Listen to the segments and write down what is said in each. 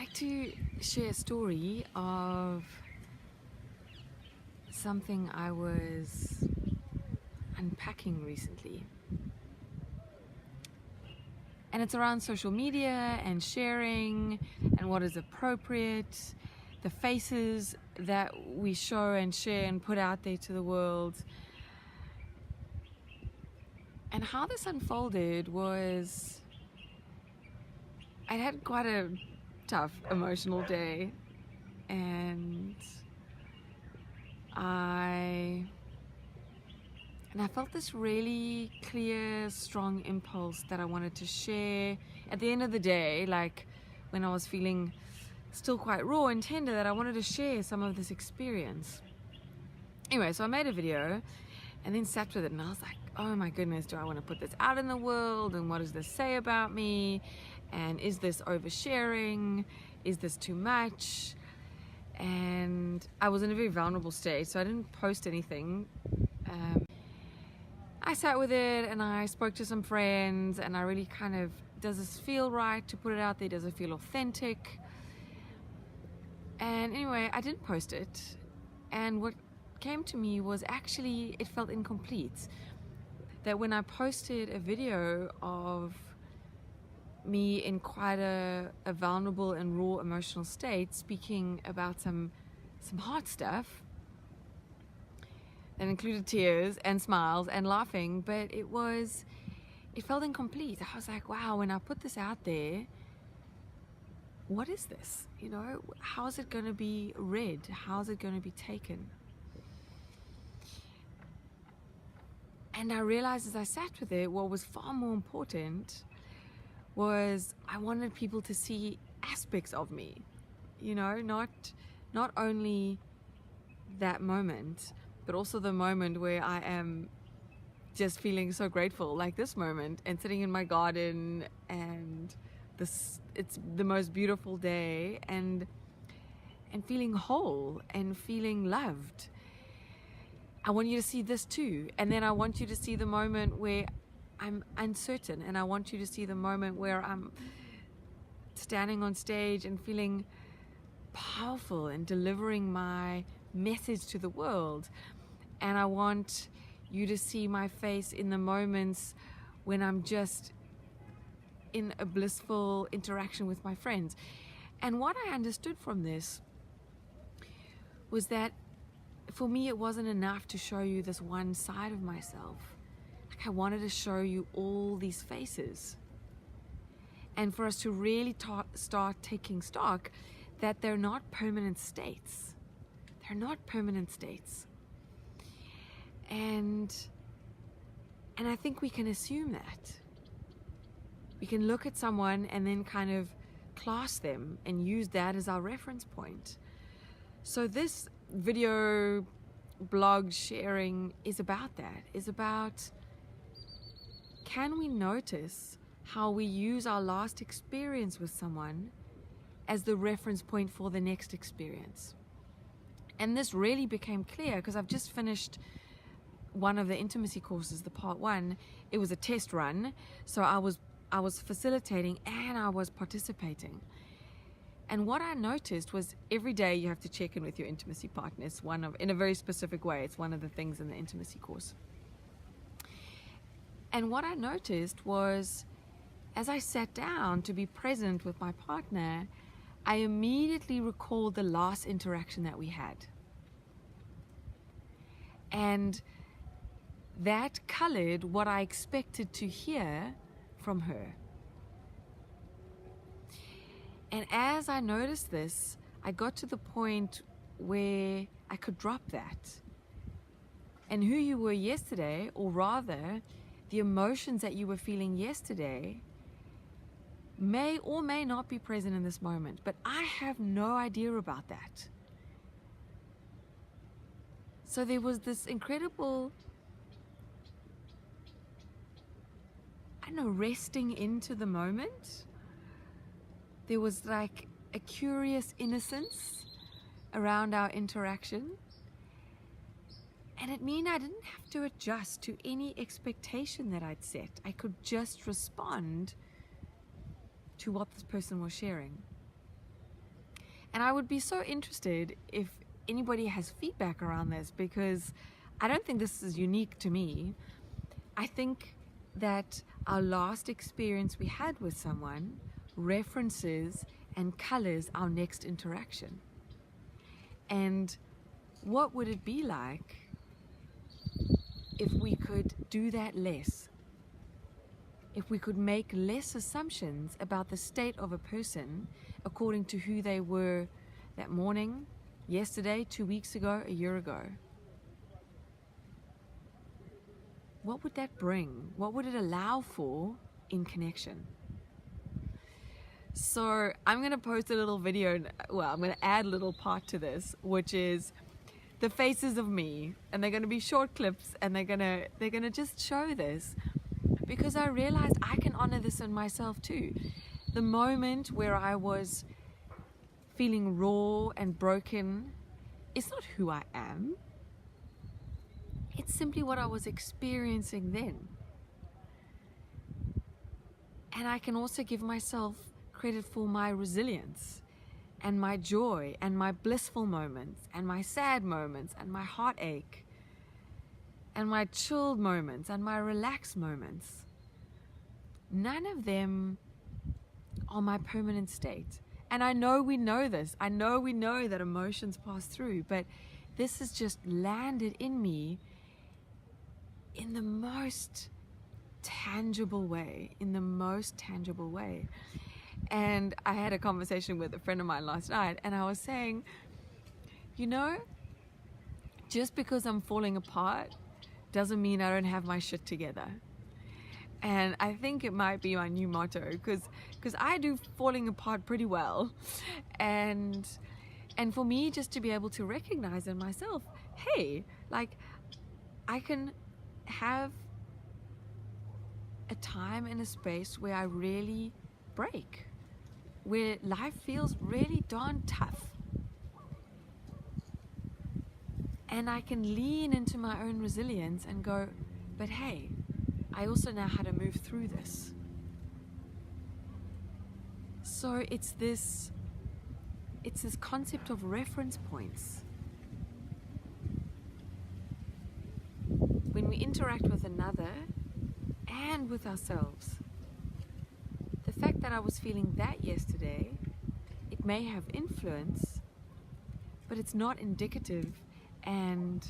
like to share a story of something I was unpacking recently. And it's around social media and sharing and what is appropriate, the faces that we show and share and put out there to the world. And how this unfolded was, I had quite a tough emotional day, and I felt this really clear, strong impulse that I wanted to share at the end of the day, like when I was feeling still quite raw and tender, that I wanted to share some of this experience. Anyway, so I made a video and then sat with it, and I was like, oh my goodness, do I want to put this out in the world? And what does this say about me? And is this oversharing? Is this too much? And I was in a very vulnerable state, so I didn't post anything. I sat with it and I spoke to some friends, and I really kind of, does this feel right to put it out there? Does it feel authentic? And anyway, I didn't post it. And what came to me was actually, it felt incomplete. That when I posted a video of me in quite a vulnerable and raw emotional state, speaking about some hard stuff that included tears and smiles and laughing, but it felt incomplete. I was like, wow, when I put this out there, what is this? You know, how is it going to be read? How is it going to be taken? And I realized as I sat with it, what was far more important was I wanted people to see aspects of me, you know, not only that moment, but also the moment where I am just feeling so grateful, like this moment, and sitting in my garden, and it's the most beautiful day, and feeling whole and feeling loved. I want you to see this too. And then I want you to see the moment where I'm uncertain, and I want you to see the moment where I'm standing on stage and feeling powerful and delivering my message to the world. And I want you to see my face in the moments when I'm just in a blissful interaction with my friends. And what I understood from this was that for me, it wasn't enough to show you this one side of myself. Like, I wanted to show you all these faces. And for us to really start taking stock that they're not permanent states. They're not permanent states. And I think we can assume that. We can look at someone and then kind of class them and use that as our reference point. So this video blog sharing is about that, is about, can we notice how we use our last experience with someone as the reference point for the next experience? And this really became clear because I've just finished one of the intimacy courses, the part 1. It was a test run, so I was facilitating and I was participating. And what I noticed was every day you have to check in with your intimacy partner. It's in a very specific way. It's one of the things in the intimacy course. And what I noticed was, as I sat down to be present with my partner, I immediately recalled the last interaction that we had. And that colored what I expected to hear from her. And as I noticed this, I got to the point where I could drop that. And who you were yesterday, or rather, the emotions that you were feeling yesterday, may or may not be present in this moment. But I have no idea about that. So there was this incredible, resting into the moment. There was like a curious innocence around our interaction. And it meant I didn't have to adjust to any expectation that I'd set. I could just respond to what this person was sharing. And I would be so interested if anybody has feedback around this, because I don't think this is unique to me. I think that our last experience we had with someone references and colors our next interaction. And what would it be like if we could do that less? If we could make less assumptions about the state of a person according to who they were that morning, yesterday, 2 weeks ago, a year ago. What would that bring? What would it allow for in connection? So I'm going to post a little video, well, I'm going to add a little part to this, which is the faces of me, and they're going to be short clips, and they're going to just show this, because I realized I can honor this in myself too. The moment where I was feeling raw and broken, it's not who I am. It's simply what I was experiencing then. And I can also give myself credit for my resilience and my joy and my blissful moments and my sad moments and my heartache and my chilled moments and my relaxed moments. None of them are my permanent state. And I know we know this. I know we know that emotions pass through, but this has just landed in me in the most tangible way, And I had a conversation with a friend of mine last night, and I was saying, you know, just because I'm falling apart doesn't mean I don't have my shit together. And I think it might be my new motto, because I do falling apart pretty well. And for me, just to be able to recognize in myself, hey, like, I can have a time and a space where I really break, where life feels really darn tough. And I can lean into my own resilience and go, but hey, I also know how to move through this. So it's this concept of reference points. When we interact with another and with ourselves, the fact that I was feeling that yesterday, it may have influence, but it's not indicative, and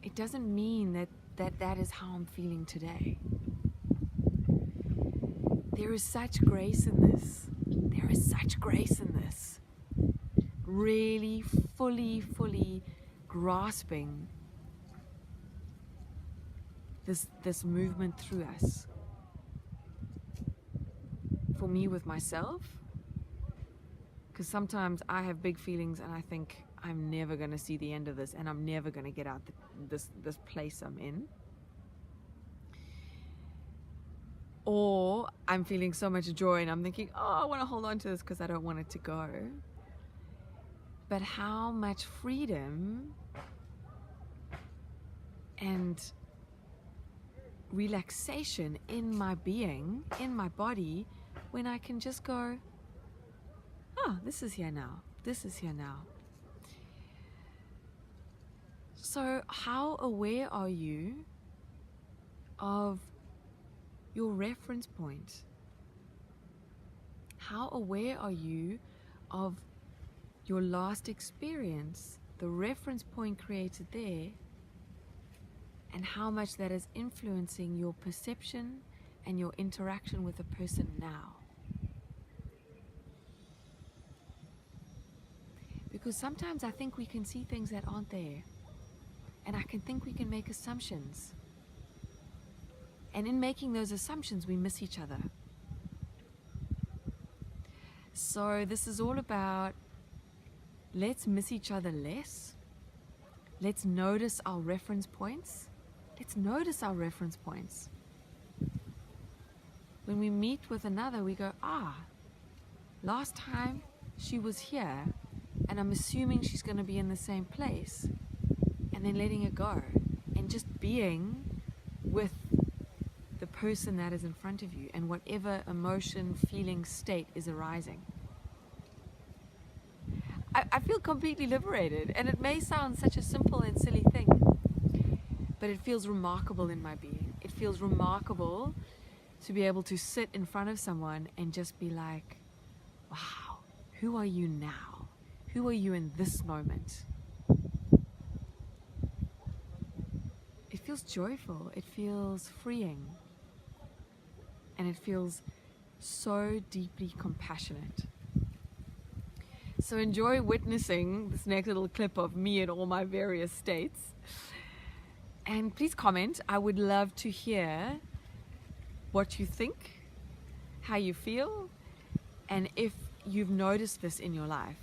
it doesn't mean that is how I'm feeling today. There is such grace in this. There is such grace in this. Really fully grasping this movement through us. For me, with myself, because sometimes I have big feelings and I think I'm never going to see the end of this, and I'm never going to get out this place I'm in. Or I'm feeling so much joy and I'm thinking, oh, I want to hold on to this because I don't want it to go. But how much freedom and relaxation in my being, in my body, when I can just go, oh, this is here now. This is here now. So how aware are you of your reference point? How aware are you of your last experience, the reference point created there, and how much that is influencing your perception and your interaction with a person now? Because sometimes I think we can see things that aren't there, and I can think we can make assumptions. And in making those assumptions, we miss each other. So this is all about, let's miss each other less. Let's notice our reference points. Let's notice our reference points. When we meet with another, we go, last time she was here, and I'm assuming she's going to be in the same place. And then letting it go. And just being with the person that is in front of you and whatever emotion, feeling, state is arising. I feel completely liberated, and it may sound such a simple and silly thing, but it feels remarkable in my being. It feels remarkable to be able to sit in front of someone and just be like, wow, who are you now? Who are you in this moment? It feels joyful, it feels freeing, and it feels so deeply compassionate. So enjoy witnessing this next little clip of me in all my various states. And please comment. I would love to hear what you think, how you feel, and if you've noticed this in your life.